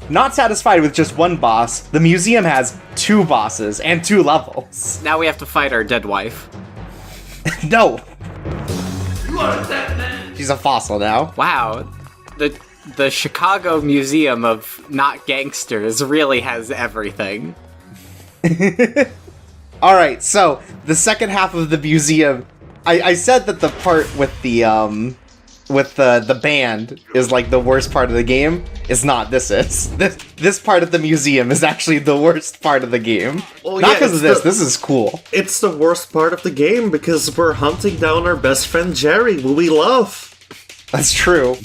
Not satisfied with just one boss, the museum has 2 bosses and 2 levels. Now we have to fight our dead wife. No! You are a dead man! She's a fossil now. Wow. The Chicago Museum of Not Gangsters really has everything. Alright, so, the second half of the museum... I said that the part with the band is like the worst part of the game. It's not, this is. This part of the museum is actually the worst part of the game. Well, not because of this is cool. It's the worst part of the game because we're hunting down our best friend Jerry, who we love. That's true.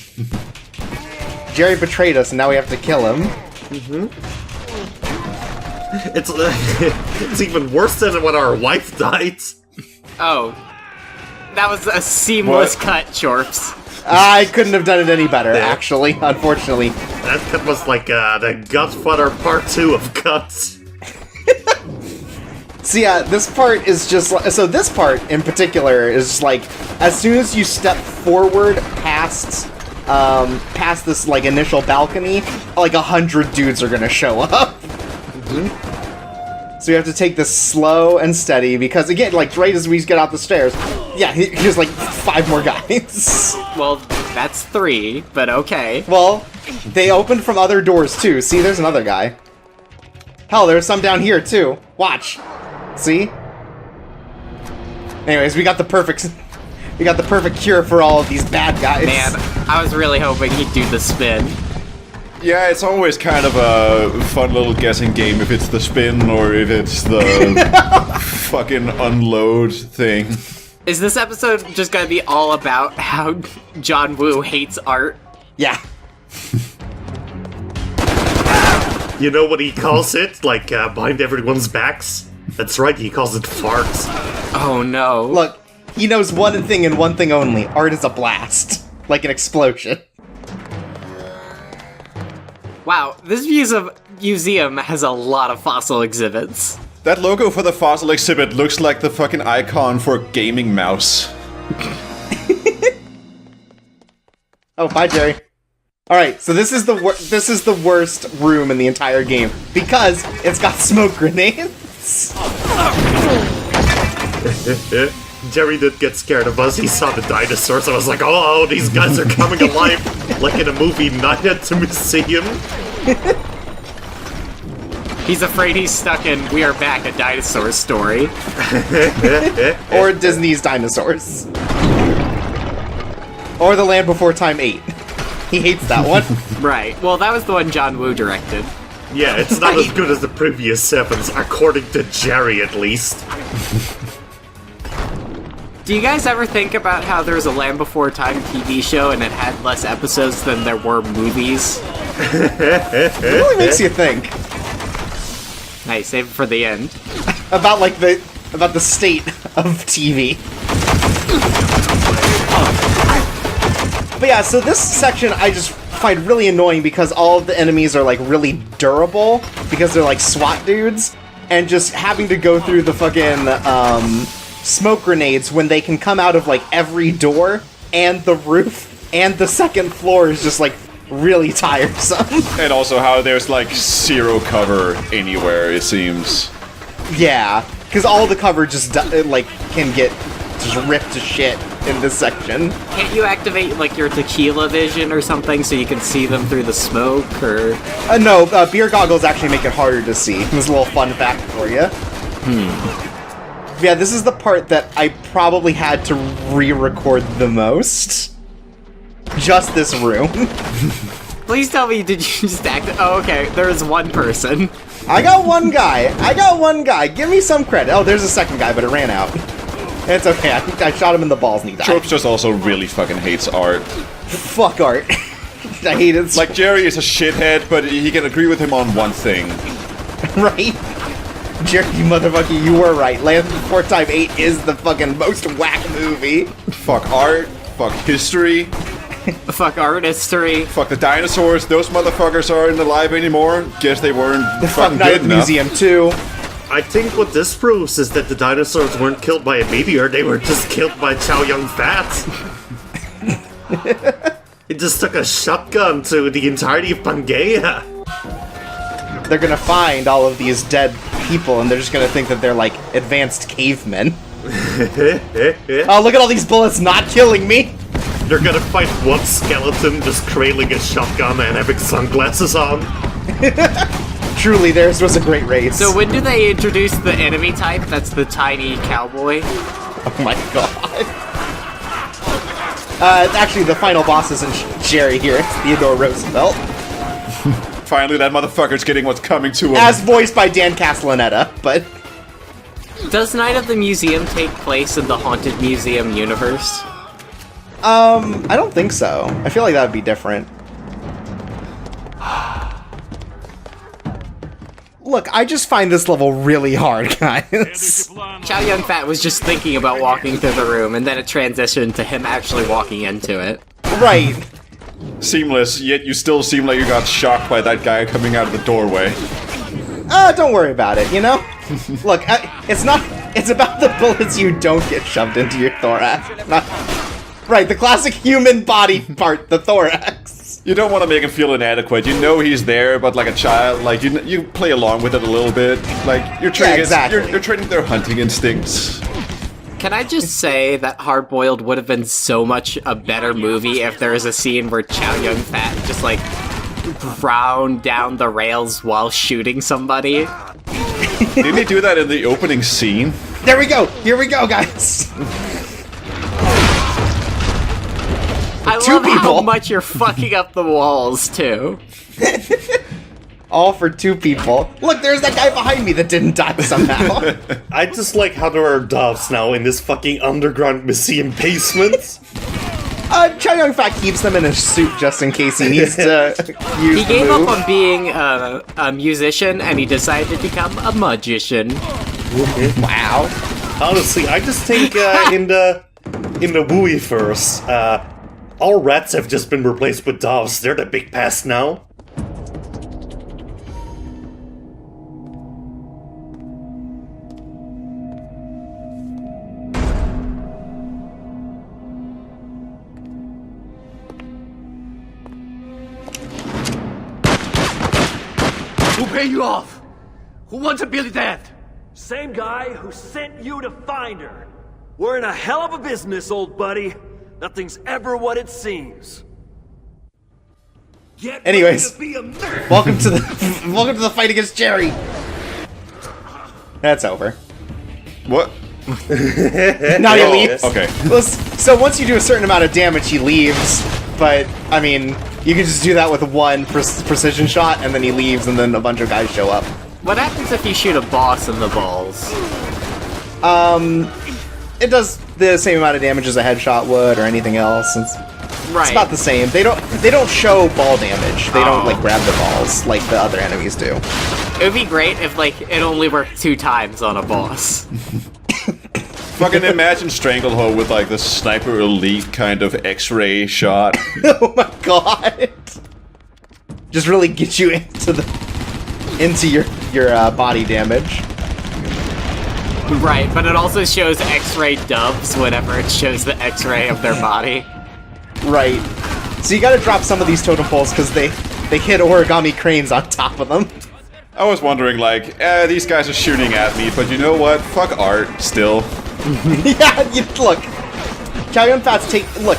Jerry betrayed us and now we have to kill him. It's even worse than when our wife died. Oh. That was a seamless cut, Chorps. I couldn't have done it any better, actually, unfortunately. That was like the Godfather Part 2 of Guts. So yeah, this part is just like... So this part, in particular, is just like... As soon as you step forward past this, like, initial balcony, like, 100 dudes are gonna show up. So you have to take this slow and steady, because again, like, right as we get out the stairs, yeah, here's like 5 more guys. Well, that's 3, but okay. Well, they opened from other doors too. See, there's another guy. Hell, there's some down here too. Watch. See? Anyways, we got the perfect cure for all of these bad guys. Man, I was really hoping he'd do the spin. Yeah, it's always kind of a fun little guessing game if it's the spin or if it's the fucking unload thing. Is this episode just gonna be all about how John Woo hates art? Yeah. You know what he calls it? Like, behind everyone's backs? That's right, he calls it farts. Oh no. Look, he knows one thing and one thing only. Art is a blast. Like an explosion. Wow, this museum has a lot of fossil exhibits. That logo for the fossil exhibit looks like the fucking icon for a gaming mouse. Oh, bye, Jerry. Alright, so this is the worst room in the entire game, because it's got smoke grenades. Jerry did get scared of us. He saw the dinosaurs. I was like, oh, these guys are coming alive. Like in a movie, Night at the Museum. He's afraid he's stuck in We Are Back, a dinosaur story. Or Disney's Dinosaurs. Or The Land Before Time 8. He hates that one. Right. Well, that was the one John Woo directed. Yeah, it's not as good as the previous 7s, according to Jerry at least. Do you guys ever think about how there was a Land Before Time TV show and it had less episodes than there were movies? It really makes you think. Nice, save it for the end. About the state of TV. But yeah, so this section I just find really annoying because all of the enemies are like really durable because they're like SWAT dudes, and just having to go through the fucking smoke grenades when they can come out of like every door and the roof and the second floor is just like really tiresome. And also how there's like 0 cover anywhere, it seems. Yeah, because all the cover just like can get just ripped to shit in this section. Can't you activate like your tequila vision or something so you can see them through the smoke, or? No, beer goggles actually make it harder to see. This is a little fun fact for you. Yeah, this is the part that I probably had to re-record the most. Just this room. Please tell me, did you just act? Oh, okay, there is one person. I got one guy. Give me some credit. Oh, there's a second guy, but it ran out. It's okay, I shot him in the balls and he died. Tropes just also really fucking hates art. Fuck art. I hate it. Like, Jerry is a shithead, but he can agree with him on one thing. Right? Jerry, you motherfucker, you were right. Land Before Time 8 is the fucking most whack movie. Fuck art, fuck history. Fuck art history. Fuck the dinosaurs, those motherfuckers aren't alive anymore. Guess they weren't The fuck fucking Night good at the enough. Museum too. I think what this proves is that the dinosaurs weren't killed by a meteor, they were just killed by Chow Yun-Fat. He just took a shotgun to the entirety of Pangaea. they're gonna find all of these dead people, and they're just gonna think that they're, like, advanced cavemen. Oh, look at all these bullets not killing me! You're gonna fight one skeleton just trailing a shotgun and having sunglasses on. Truly, theirs was a great race. So when do they introduce the enemy type that's the tiny cowboy? Oh my god. Actually, the final boss isn't Jerry here, it's Theodore Roosevelt. Finally, that motherfucker's getting what's coming to him. As voiced by Dan Castellaneta, but... Does Night of the Museum take place in the Haunted Museum universe? I don't think so. I feel like that would be different. Look, I just find this level really hard, guys. Chow Yun Fat was just thinking about walking through the room, and then it transitioned to him actually walking into it. Right. Seamless, yet you still seem like you got shocked by that guy coming out of the doorway. Don't worry about it, you know? Look, it's about the bullets you don't get shoved into your thorax. Right, the classic human body part, the thorax. You don't want to make him feel inadequate. You know he's there, but like a child, like you play along with it a little bit. Like you're training, exactly. you're training their hunting instincts. Can I just say that Hard Boiled would have been so much a better movie if there was a scene where Chow Yun Fat just like ground down the rails while shooting somebody? Didn't he do that in the opening scene? There we go! Here we go, guys! I Two love how people. much you're fucking up the walls, too. All for 2 people. Look, there's that guy behind me that didn't die somehow. I just like how there are doves now in this fucking underground museum basement. Chow Yun Fat keeps them in his suit just in case he needs to use He the gave move. up on being a musician, and he decided to become a magician. Wow. Honestly, I just think in the Wooiverse, all rats have just been replaced with doves. They're the big past now. Who paid you off? Who wanted Billie dead? Same guy who sent you to find her. We're in a hell of a business, old buddy. Nothing's ever what it seems. Get Anyways, ready to be a man. welcome to the fight against Jerry. That's over. What? Now he leaves. Okay. Well, so once you do a certain amount of damage, he leaves. But I mean, you can just do that with one precision shot, and then he leaves, and then a bunch of guys show up. What happens if you shoot a boss in the balls? It does the same amount of damage as a headshot would, or anything else. It's Right. about the same. They don't show ball damage. They don't like grab the balls like the other enemies do. It would be great if, like, it only worked 2 times on a boss. Fucking imagine Stranglehold with like the Sniper Elite kind of X-ray shot. Oh my god! Just really get you into your body damage. Right, but it also shows X-ray doves whenever it shows the X-ray of their body. Right. So you gotta drop some of these totem poles because they hit origami cranes on top of them. I was wondering, like, these guys are shooting at me, but you know what? Fuck art, still. Yeah, look. Chow Yun Fat's look,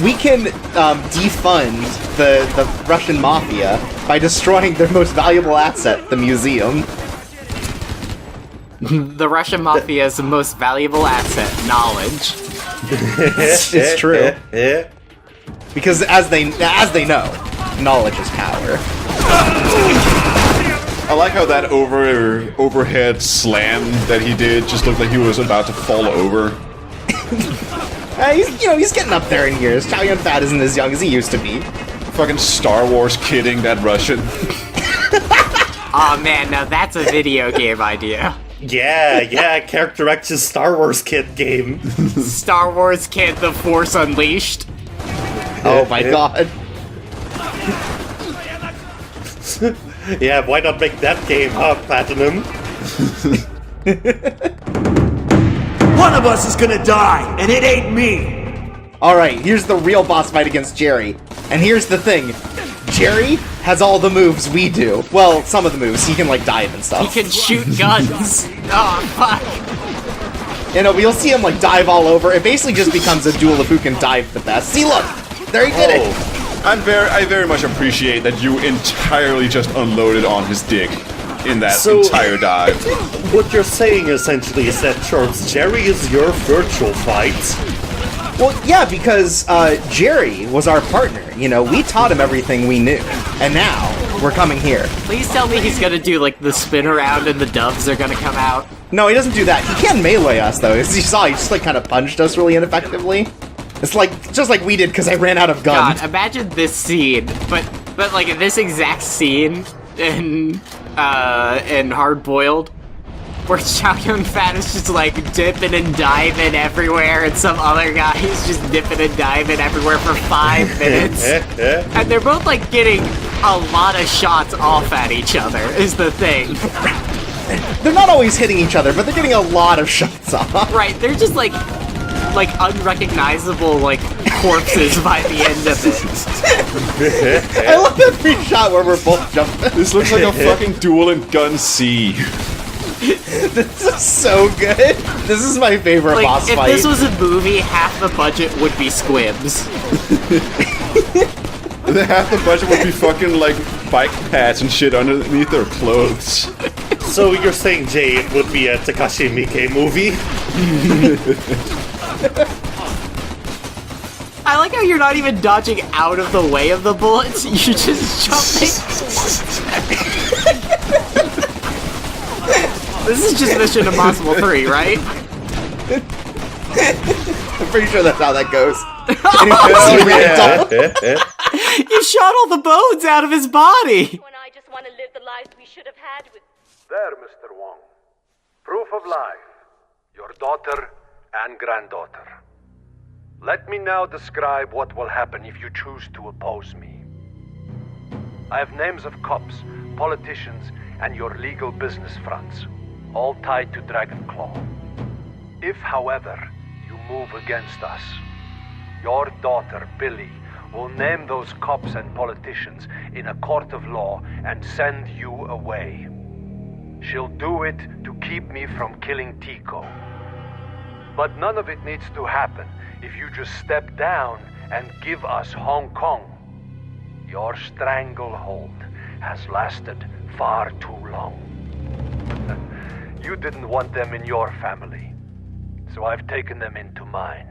we can defund the Russian mafia by destroying their most valuable asset, the museum. The Russian mafia's most valuable asset, knowledge. It's true. Because as they know, knowledge is power. I like how that overhead slam that he did just looked like he was about to fall over. He's getting up there in years. Chow Yun Fat isn't as young as he used to be. Fucking Star Wars kidding that Russian. Aw man, now that's a video game idea. Yeah, Character X's Star Wars Kid game. Star Wars Kid The Force Unleashed. Oh my god. Yeah, why not make that game, huh, Platinum? One of us is gonna die, and it ain't me. Alright, here's the real boss fight against Jerry. And here's the thing. Jerry has all the moves we do. Well, some of the moves. He can, like, dive and He stuff. can shoot guns. Oh, fuck. You know, you'll see him, like, dive all over. It basically just becomes a duel of who can dive the best. See, look! There he did it! I very much appreciate that you entirely just unloaded on his dick in that entire dive. What you're saying essentially is that Charles Jerry is your virtual fight. Well, yeah, because Jerry was our partner. You know, we taught him everything we knew. And now, we're coming here. Please tell me he's gonna do, like, the spin around and the doves are gonna come out. No, he doesn't do that. He can melee us, though. As you saw, he just, like, kind of punched us really ineffectively. It's like, just like we did, because I ran out of guns. God, imagine this scene, but like, this exact scene in Hard Boiled, where Chow Yun Fat is just, like, dipping and diving everywhere, and some other guy is just dipping and diving everywhere for 5 minutes. And they're both, like, getting a lot of shots off at each other, is the thing. They're not always hitting each other, but they're getting a lot of shots off. Right, they're just, like unrecognizable, like, corpses by the end of it. I love every shot where we're both jumping. This looks like a fucking duel in Gun C. This is so good. This is my favorite Like, boss if fight. this was a movie, half the budget would be squibs. Half the budget would be fucking, like, bike pads and shit underneath their clothes. So you're saying, Jay, it would be a Takashi Miike movie? I like how you're not even dodging out of the way of the bullets, you're just jumping. This is just Mission Impossible 3, right? I'm pretty sure that's how that goes. You shot all the bones out of his body! And I just want to live the lives we should have had with... There, Mr. Wong. Proof of life. Your daughter and granddaughter. Let me now describe what will happen if you choose to oppose me. I have names of cops, politicians, and your legal business fronts, all tied to Dragonclaw. If, however, you move against us, your daughter, Billie, will name those cops and politicians in a court of law and send you away. She'll do it to keep me from killing Tico. But none of it needs to happen if you just step down and give us Hong Kong. Your stranglehold has lasted far too long. You didn't want them in your family, so I've taken them into mine.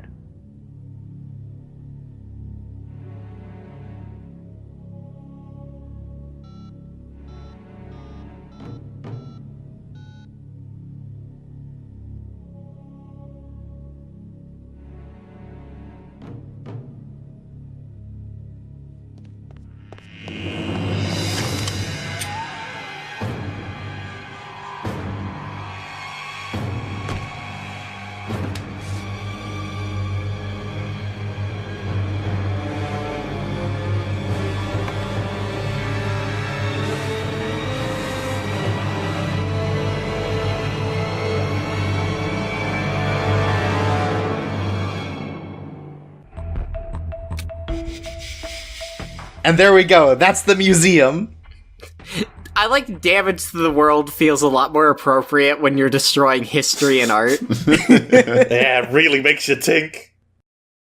And there we go. That's the museum. I like damage to the world feels a lot more appropriate when you're destroying history and art. Yeah, it really makes you think.